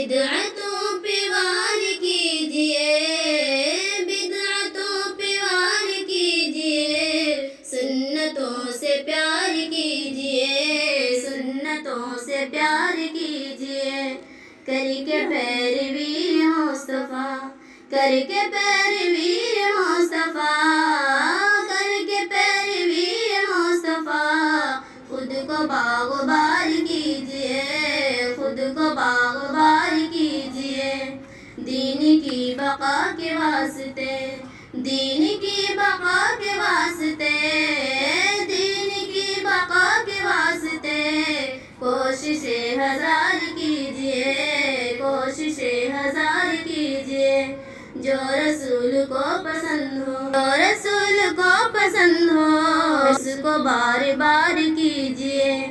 बिदअतों पे वार कीजिए, बिदअतों पे वार कीजिए, सुन्नतों से प्यार कीजिए, सुन्नतों से प्यार कीजिए। करके पैरवी मुस्तफ़ा, करके पैरवी मुस्तफ़ा, करके पैरवी मुस्तफ़ा, खुद को बाग़बार कीजिए, खुद को बाग़बार कीजिए। दीन की बक़ा के वास्ते, दीन की बक़ा के वास्ते, दीन की बक़ा के वास्ते कोशिशें हज़ार कीजिए, कोशिशें हज़ार कीजिए। जो रसूल को पसंद हो, जो रसूल को पसंद हो, उसको बार बार कीजिए।